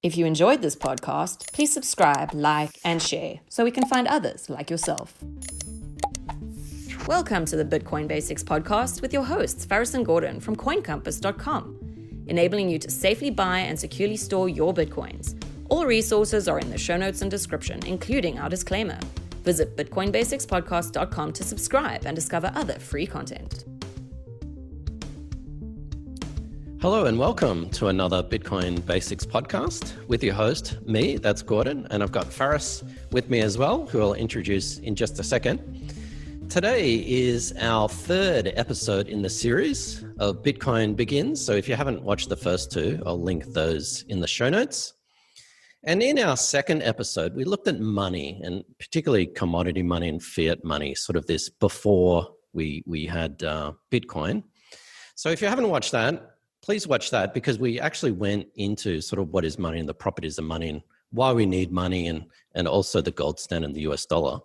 If you enjoyed this podcast, please subscribe, like, and share so we can find others like yourself. Welcome to the Bitcoin Basics podcast with your hosts, Faris and Gordon from CoinCompass.com, enabling you to safely buy and securely store your Bitcoins. All resources are in the show notes and description, including our disclaimer. Visit BitcoinBasicsPodcast.com to subscribe and discover other free content. Hello and welcome to another Bitcoin Basics podcast with your host, me, that's Gordon, and I've got Faris with me as well, who I'll introduce in just a second. Today is our third episode in the series of Bitcoin Begins. So if you haven't watched the first two, I'll link those in the show notes. And in our second episode, we looked at money, and particularly commodity money and fiat money, sort of this before we had Bitcoin. So if you haven't watched that, please watch that, because we actually went into sort of what is money and the properties of money and why we need money, and also the gold standard and the US dollar.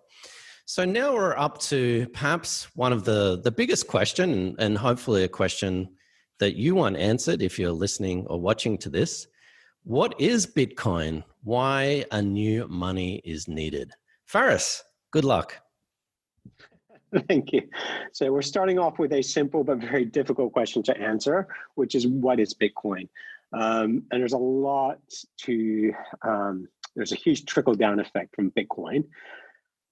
So now we're up to perhaps one of the biggest question, and hopefully a question that you want answered if you're listening or watching to this. What is Bitcoin? Why a new money is needed? Faris, good luck. Thank you. So we're starting off with a simple but very difficult question to answer, which is what is Bitcoin? And there's a lot to, there's a huge trickle-down effect from Bitcoin.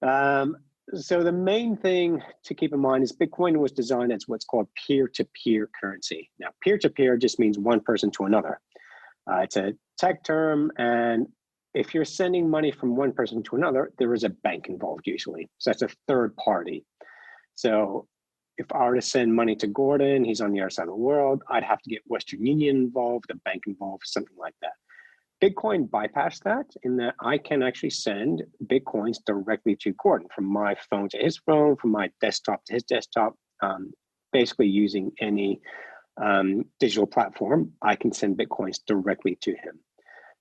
So the main thing to keep in mind is Bitcoin was designed as what's called peer-to-peer currency. Now, peer-to-peer just means one person to another. It's a tech term, and if you're sending money from one person to another, there is a bank involved usually. So that's a third party. So if I were to send money to Gordon, he's on the other side of the world, I'd have to get Western Union involved, a bank involved, something like that. Bitcoin bypassed that in that I can actually send Bitcoins directly to Gordon, from my phone to his phone, from my desktop to his desktop, basically using any digital platform. I can send Bitcoins directly to him.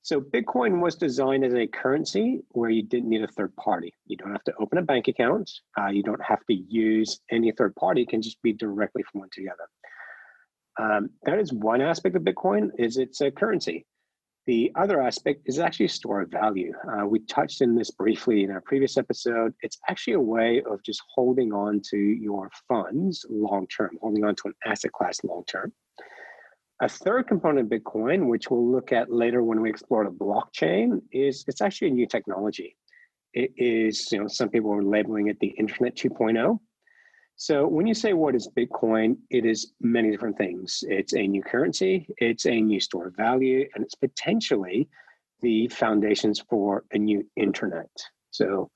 So Bitcoin was designed as a currency where you didn't need a third party. You don't have to open a bank account. You don't have to use any third party. It can just be directly from one to the other. That is one aspect of Bitcoin, is it's a currency. The other aspect is actually a store of value. We touched on this briefly in our previous episode. It's actually a way of just holding on to your funds long-term, holding on to an asset class long-term. A third component of Bitcoin, which we'll look at later when we explore the blockchain, is it's actually a new technology. It is, some people are labeling it the Internet 2.0. So when you say what is Bitcoin, it is many different things. It's a new currency, it's a new store of value, and it's potentially the foundations for a new internet. So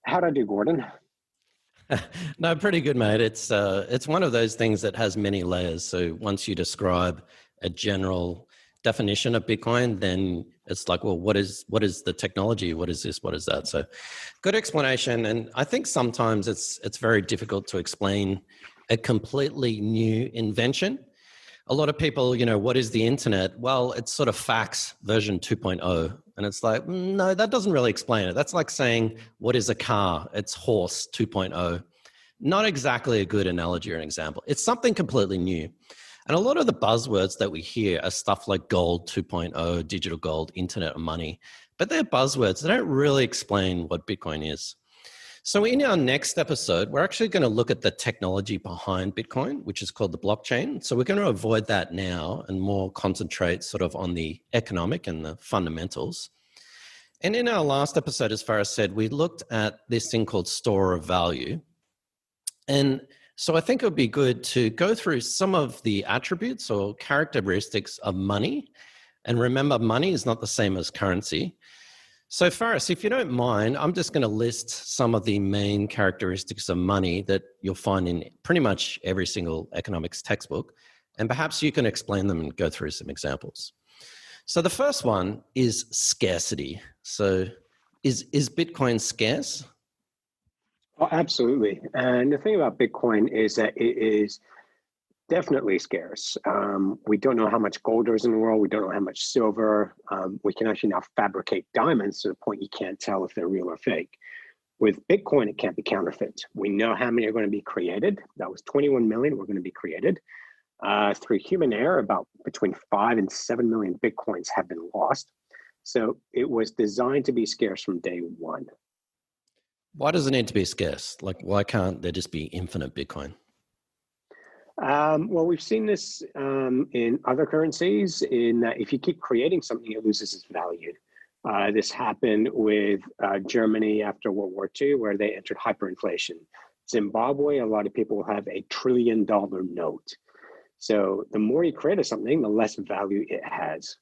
how'd I do, Gordon? No, pretty good, mate. It's one of those things that has many layers. So once you describe a general definition of Bitcoin, then it's like, well, what is the technology? What is this? What is that? So good explanation. And I think sometimes it's very difficult to explain a completely new invention. A lot of people, what is the internet? Well, it's sort of fax version 2.0. And it's like, no, that doesn't really explain it. That's like saying, what is a car? It's horse 2.0. Not exactly a good analogy or an example. It's something completely new. And a lot of the buzzwords that we hear are stuff like gold 2.0, digital gold, internet of money. But they're buzzwords. They don't really explain what Bitcoin is. So in our next episode, we're actually going to look at the technology behind Bitcoin, which is called the blockchain. So we're going to avoid that now and more concentrate sort of on the economic and the fundamentals. And in our last episode, as Faris said, we looked at this thing called store of value. And so I think it would be good to go through some of the attributes or characteristics of money. And remember, money is not the same as currency. So Faris, if you don't mind, I'm just going to list some of the main characteristics of money that you'll find in pretty much every single economics textbook. And perhaps you can explain them and go through some examples. So the first one is scarcity. So is Bitcoin scarce? Oh, absolutely. And the thing about Bitcoin is that it is definitely scarce. We don't know how much gold there is in the world. We don't know how much silver. We can actually now fabricate diamonds to the point you can't tell if they're real or fake. With Bitcoin, it can't be counterfeit. We know how many are going to be created. That was 21 million were going to be created. Through human error, about between 5 and 7 million Bitcoins have been lost. So it was designed to be scarce from day one. Why does it need to be scarce? Like, why can't there just be infinite Bitcoin? Well, we've seen this in other currencies, in that if you keep creating something, it loses its value. This happened with Germany after World War II, where they entered hyperinflation. Zimbabwe, a lot of people have $1 trillion note. So the more you create of something, the less value it has.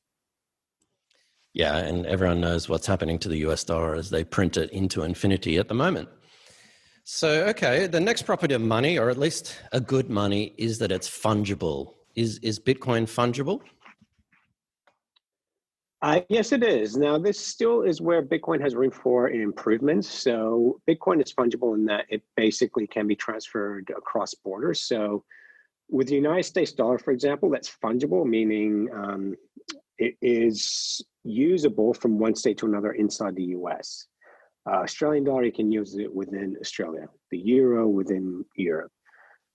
Yeah, and everyone knows what's happening to the US dollar as they print it into infinity at the moment. So, okay, the next property of money, or at least a good money, is that it's fungible. Is Bitcoin fungible? Yes, it is. Now, this still is where Bitcoin has room for improvements. So Bitcoin is fungible in that it basically can be transferred across borders. So with the United States dollar, for example, that's fungible, meaning it is usable from one state to another inside the US. Australian dollar, you can use it within Australia, the euro within Europe.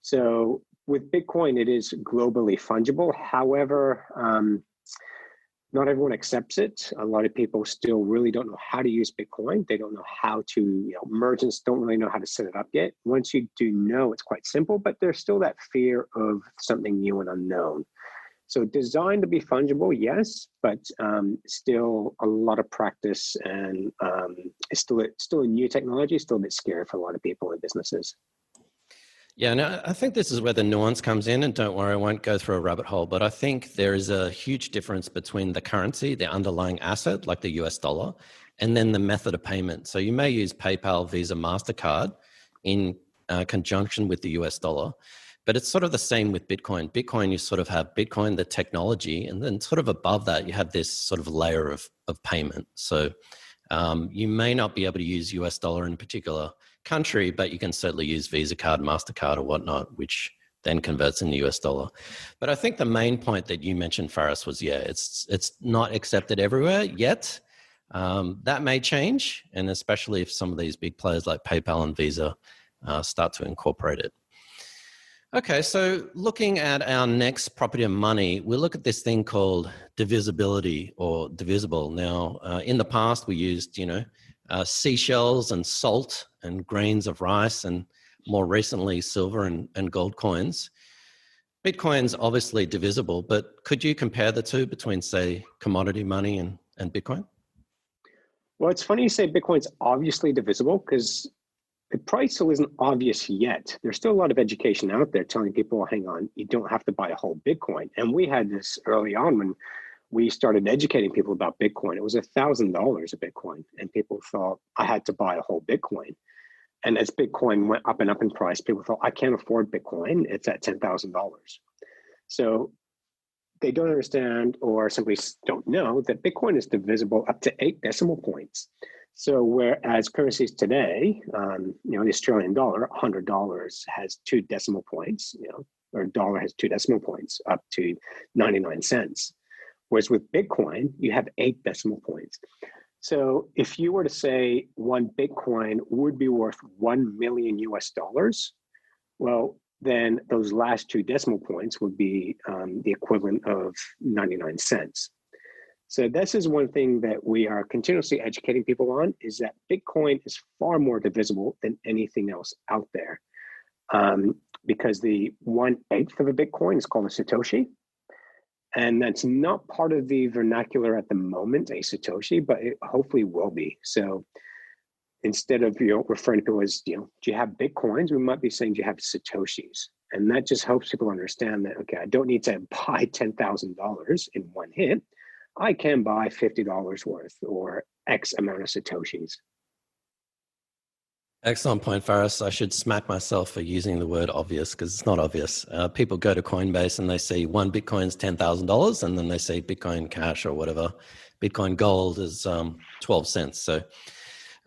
So with Bitcoin, it is globally fungible. However, not everyone accepts it. A lot of people still really don't know how to use Bitcoin. They don't know how to, merchants don't really know how to set it up yet. Once you do know, it's quite simple, but there's still that fear of something new and unknown. So designed to be fungible, yes, but still a lot of practice, and it's still a new technology, still a bit scary for a lot of people and businesses. Yeah, no, I think this is where the nuance comes in, and don't worry, I won't go through a rabbit hole, but I think there is a huge difference between the currency, the underlying asset, like the US dollar, and then the method of payment. So you may use PayPal, Visa, MasterCard in conjunction with the US dollar, but it's sort of the same with Bitcoin. Bitcoin, you sort of have Bitcoin, the technology, and then sort of above that, you have this sort of layer of payment. So you may not be able to use US dollar in a particular country, but you can certainly use Visa card, MasterCard or whatnot, which then converts in the US dollar. But I think the main point that you mentioned, Faris, was, it's not accepted everywhere yet. That may change, and especially if some of these big players like PayPal and Visa start to incorporate it. Okay, so looking at our next property of money, we'll look at this thing called divisibility or divisible. Now, in the past, we used, seashells and salt and grains of rice, and more recently, silver and gold coins. Bitcoin's obviously divisible, but could you compare the two between, say, commodity money and Bitcoin? Well, it's funny you say Bitcoin's obviously divisible, because the price still isn't obvious yet. There's still a lot of education out there telling people, hang on, you don't have to buy a whole Bitcoin. And we had this early on when we started educating people about Bitcoin. It was $1,000 a Bitcoin, and people thought I had to buy a whole Bitcoin. And as Bitcoin went up and up in price, people thought, I can't afford Bitcoin. It's at $10,000. So they don't understand, or simply don't know, that Bitcoin is divisible up to 8 decimal points. So whereas currencies today, the Australian dollar, $100 has 2 decimal points, or a dollar has 2 decimal points up to 99 cents. Whereas with Bitcoin, you have 8 decimal points. So if you were to say one Bitcoin would be worth 1 million US dollars, well, then those last 2 decimal points would be the equivalent of 99 cents. So this is one thing that we are continuously educating people on, is that Bitcoin is far more divisible than anything else out there. Because the 1/8 of a Bitcoin is called a Satoshi. And that's not part of the vernacular at the moment, a Satoshi, but it hopefully will be. So instead of referring to people as, do you have Bitcoins, we might be saying, do you have Satoshis? And that just helps people understand that, okay, I don't need to buy $10,000 in one hit. I can buy $50 worth or X amount of Satoshis. Excellent point, Faris. I should smack myself for using the word obvious, because it's not obvious. People go to Coinbase and they see one Bitcoin's $10,000, and then they see Bitcoin Cash or whatever. Bitcoin Gold is 12 cents. So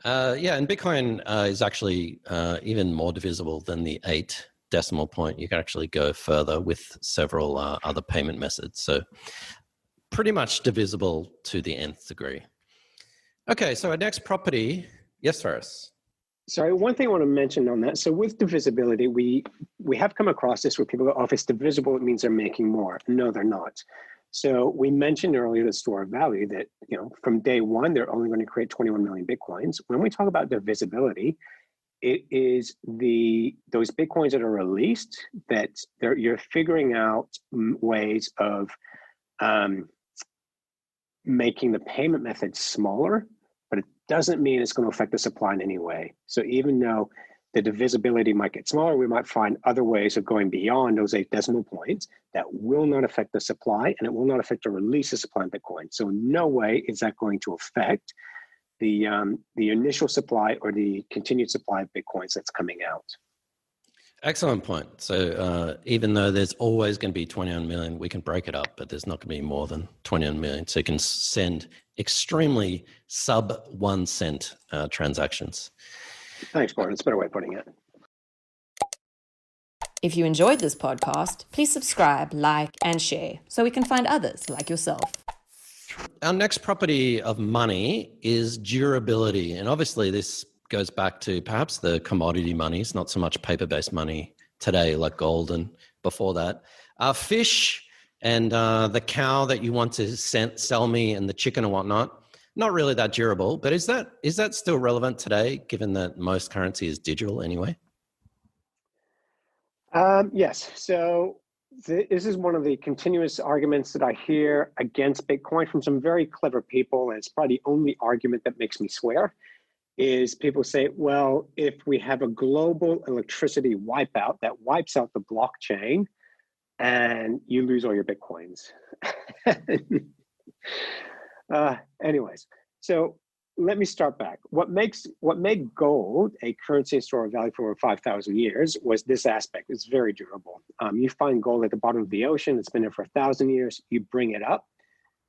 and Bitcoin is actually even more divisible than the 8 decimal point. You can actually go further with several other payment methods. So pretty much divisible to the nth degree. Okay, so our next property, yes, Faris? Sorry, one thing I want to mention on that. So with divisibility, we have come across this where people go, oh, if it's divisible, it means they're making more. No, they're not. So we mentioned earlier the store of value that, from day one, they're only going to create 21 million Bitcoins. When we talk about divisibility, it is those Bitcoins that are released that you're figuring out ways of making the payment method smaller, but it doesn't mean it's going to affect the supply in any way. So even though the divisibility might get smaller, we might find other ways of going beyond those 8 decimal points that will not affect the supply, and it will not affect the release of supply in Bitcoin. So in no way is that going to affect the initial supply or the continued supply of Bitcoins that's coming out. Excellent point. So even though there's always going to be 21 million, we can break it up, but there's not going to be more than 21 million. So you can send extremely sub 1 cent transactions. Thanks, Gordon. It's a better way of putting it. If you enjoyed this podcast, please subscribe, like, and share so we can find others like yourself. Our next property of money is durability. And obviously this goes back to perhaps the commodity monies, not so much paper-based money today like gold and before that. Fish and the cow that you want to sell me and the chicken and whatnot, not really that durable, but is that still relevant today given that most currency is digital anyway? Yes. So this is one of the continuous arguments that I hear against Bitcoin from some very clever people, and it's probably the only argument that makes me swear, is people say, well, if we have a global electricity wipeout that wipes out the blockchain and you lose all your Bitcoins. Anyways, so let me start back. What made gold a currency and store of value for over 5,000 years was this aspect. It's very durable. You find gold at the bottom of the ocean. It's been there for 1,000 years. You bring it up.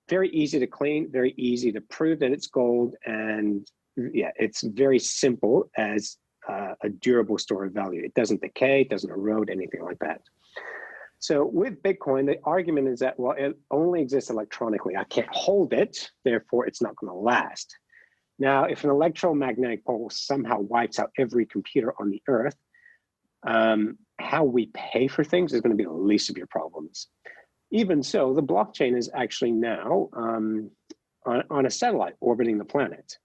Very easy to clean, very easy to prove that it's gold. And yeah, it's very simple as a durable store of value. It doesn't decay, it doesn't erode, anything like that. So with Bitcoin, the argument is that, well, it only exists electronically. I can't hold it, therefore it's not going to last. Now, if an electromagnetic pulse somehow wipes out every computer on the earth, how we pay for things is going to be the least of your problems. Even so, the blockchain is actually now on a satellite orbiting the planet.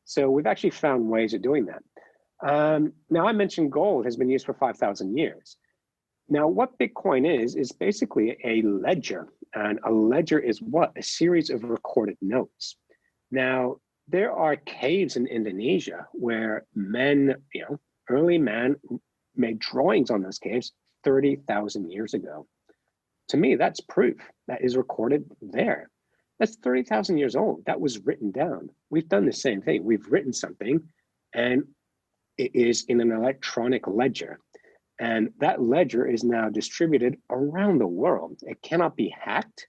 So we've actually found ways of doing that. Now, I mentioned gold has been used for 5,000 years. Now, what Bitcoin is basically a ledger. And a ledger is what? A series of recorded notes. Now, there are caves in Indonesia where early man made drawings on those caves 30,000 years ago. To me, that's proof that is recorded there. That's 30,000 years old. That was written down. We've done the same thing. We've written something and it is in an electronic ledger. And that ledger is now distributed around the world. It cannot be hacked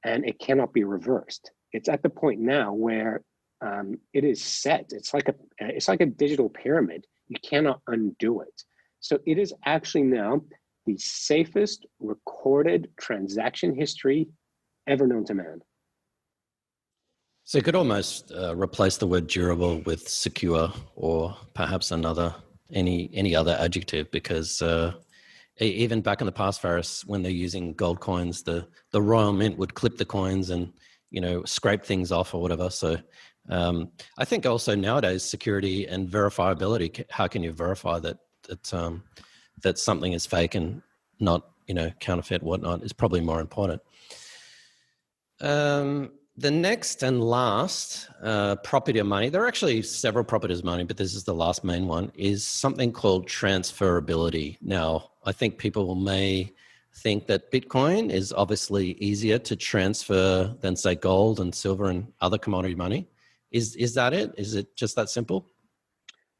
and it cannot be reversed. It's at the point now where it is set. It's like a digital pyramid. You cannot undo it. So it is actually now the safest recorded transaction history ever known to man. So you could almost replace the word durable with secure, or perhaps any other adjective, because even back in the past, Faris, when they're using gold coins, the Royal Mint would clip the coins and scrape things off or whatever. So I think also nowadays security and verifiability. How can you verify that something is fake and not counterfeit, whatnot, is probably more important. The next and last property of money, there are actually several properties of money, but this is the last main one, is something called transferability. Now, I think people may think that Bitcoin is obviously easier to transfer than, say, gold and silver and other commodity money. Is that it? Is it just that simple?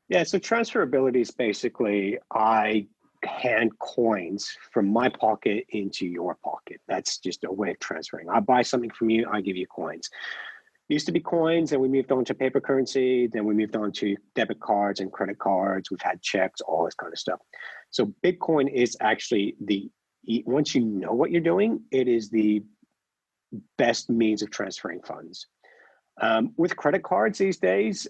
Yeah, so transferability is basically I hand coins from my pocket into your pocket. That's just a way of transferring. I buy something from you, I give you coins. It used to be coins, and we moved on to paper currency, then we moved on to debit cards and credit cards. We've had checks, all this kind of stuff. So Bitcoin is actually once you know what you're doing, it is the best means of transferring funds. With credit cards these days,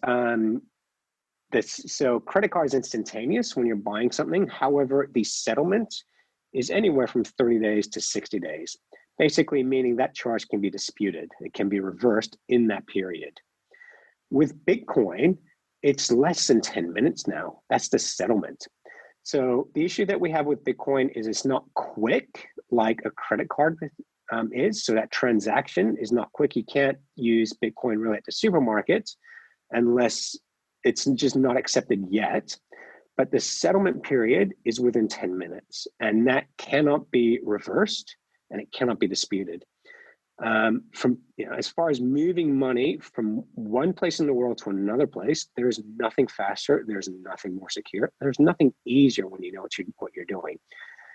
So credit card is instantaneous when you're buying something. However, the settlement is anywhere from 30 days to 60 days, basically meaning that charge can be disputed. It can be reversed in that period. With Bitcoin, it's less than 10 minutes now. That's the settlement. So the issue that we have with Bitcoin is it's not quick like a credit card is. So that transaction is not quick. You can't use Bitcoin really at the supermarkets unless it's just not accepted yet. But the settlement period is within 10 minutes, and that cannot be reversed and it cannot be disputed. As far as moving money from one place in the world to another place, there's nothing faster. There's nothing more secure. There's nothing easier when you know what you're doing.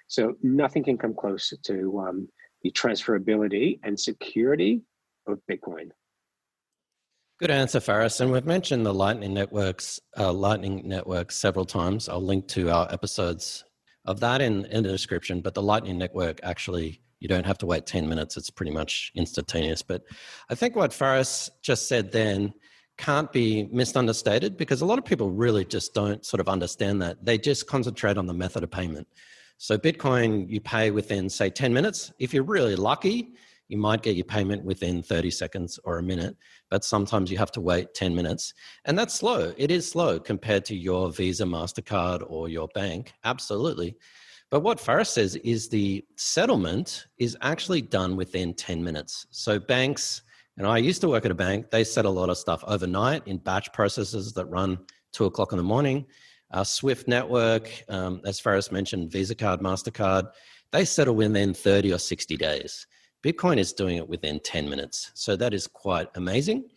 So nothing can come close to the transferability and security of Bitcoin. Good answer, Faris. And we've mentioned the Lightning Network several times. I'll link to our episodes of that in the description. But the Lightning Network, actually, you don't have to wait 10 minutes. It's pretty much instantaneous. But I think what Faris just said then can't be misunderstood, because a lot of people really just don't sort of understand that. They just concentrate on the method of payment. So Bitcoin, you pay within, say, 10 minutes. If you're really lucky, you might get your payment within 30 seconds or a minute, but sometimes you have to wait 10 minutes. And that's slow. It is slow compared to your Visa, MasterCard, or your bank. Absolutely. But what Faris says is the settlement is actually done within 10 minutes. So banks, and I used to work at a bank, they settle a lot of stuff overnight in batch processes that run 2 o'clock in the morning. Swift network, as Faris mentioned, Visa card, MasterCard, they settle within 30 or 60 days. Bitcoin is doing it within 10 minutes. So that is quite amazing.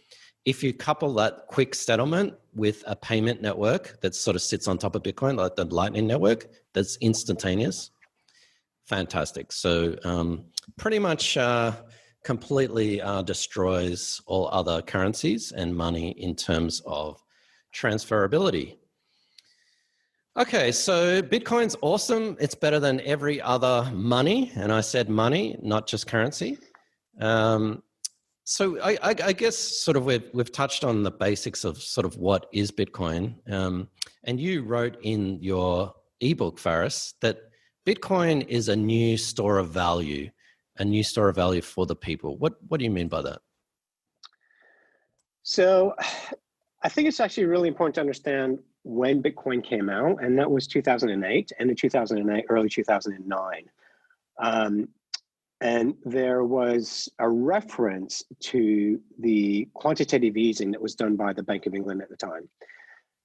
If you couple that quick settlement with a payment network that sort of sits on top of Bitcoin, like the Lightning Network, that's instantaneous, fantastic. So pretty much completely destroys all other currencies and money in terms of transferability. Okay, so Bitcoin's awesome. It's better than every other money. And I said money, not just currency. So I guess sort of we've touched on the basics of sort of what is Bitcoin. And you wrote in your ebook, Faris, that Bitcoin is a new store of value for the people. What do you mean by that? So I think it's actually really important to understand when Bitcoin came out, and that was 2008, end of 2008, early 2009. And there was a reference to the quantitative easing that was done by the Bank of England at the time.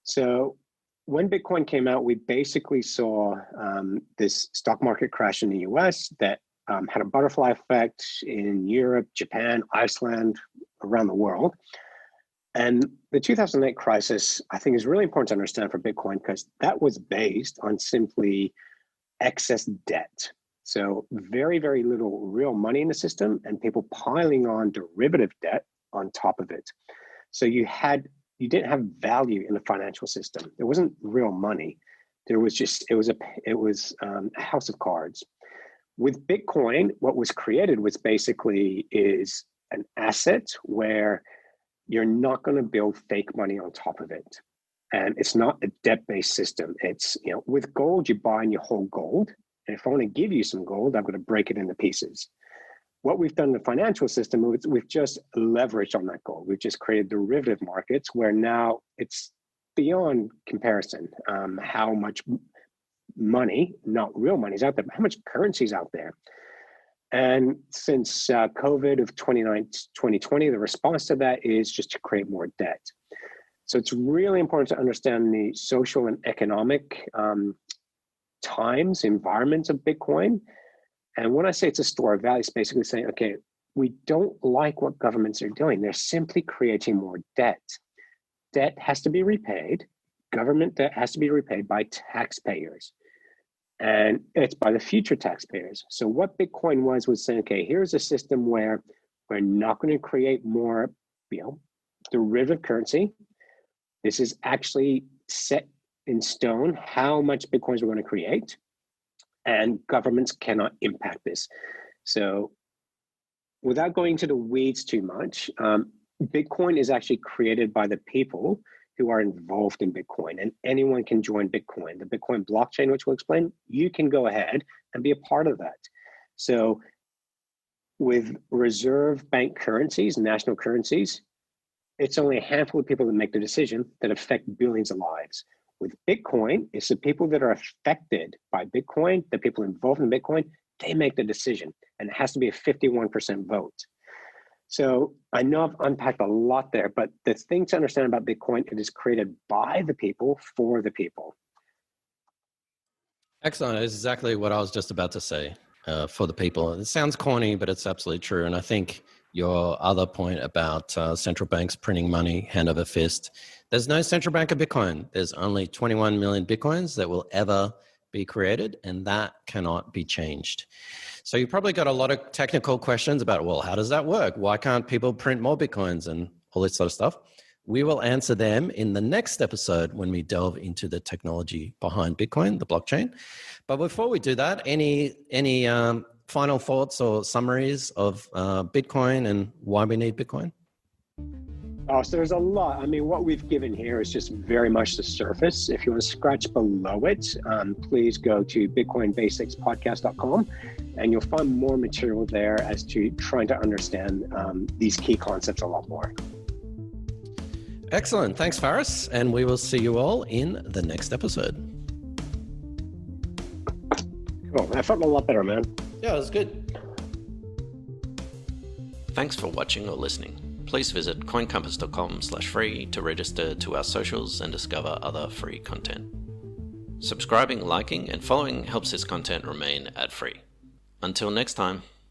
So when Bitcoin came out, we basically saw this stock market crash in the US that had a butterfly effect in Europe, Japan, Iceland, around the world. And the 2008 crisis, I think, is really important to understand for Bitcoin, because that was based on simply excess debt. So very, very little real money in the system and people piling on derivative debt on top of it. So you didn't have value in the financial system. There wasn't real money. There was just, it was a house of cards. With Bitcoin, what was created was basically is an asset where you're not going to build fake money on top of it. And it's not a debt-based system. It's, with gold, you buy and you hold gold. And if I want to give you some gold, I'm going to break it into pieces. What we've done in the financial system, we've just leveraged on that gold. We've just created derivative markets where now it's beyond comparison how much money, not real money, is out there, but how much currency is out there. And since COVID of 2020, the response to that is just to create more debt. So it's really important to understand the social and economic environments of Bitcoin. And when I say it's a store of value, it's basically saying, okay, we don't like what governments are doing. They're simply creating more debt. Debt has to be repaid. Government debt has to be repaid by taxpayers. And it's by the future taxpayers. So what Bitcoin was saying, okay, here's a system where we're not going to create more, derivative currency. This is actually set in stone how much Bitcoins we're going to create, and governments cannot impact this. So without going into the weeds too much, Bitcoin is actually created by the people who are involved in Bitcoin, and anyone can join Bitcoin. The Bitcoin blockchain, which we'll explain, you can go ahead and be a part of that. So with reserve bank currencies, national currencies, it's only a handful of people that make the decision that affect billions of lives. With Bitcoin, it's the people that are affected by Bitcoin, the people involved in Bitcoin, they make the decision, and it has to be a 51% vote. So I know I've unpacked a lot there, but the thing to understand about Bitcoin, it is created by the people for the people. Excellent. It's exactly what I was just about to say, for the people. It sounds corny, but it's absolutely true. And I think your other point about central banks printing money hand over fist, there's no central bank of Bitcoin. There's only 21 million Bitcoins that will ever be created, and that cannot be changed. So you probably got a lot of technical questions about, well, how does that work? Why can't people print more Bitcoins and all this sort of stuff? We will answer them in the next episode when we delve into the technology behind Bitcoin, the blockchain. But before we do that, any final thoughts or summaries of Bitcoin and why we need Bitcoin? Oh, so there's a lot. I mean, what we've given here is just very much the surface. If you want to scratch below it, please go to bitcoinbasicspodcast.com and you'll find more material there as to trying to understand these key concepts a lot more. Excellent. Thanks, Faris. And we will see you all in the next episode. Cool. I felt a lot better, man. Yeah, it was good. Thanks for watching or listening. Please visit coincompass.com/free to register to our socials and discover other free content. Subscribing, liking, and following helps this content remain ad-free. Until next time.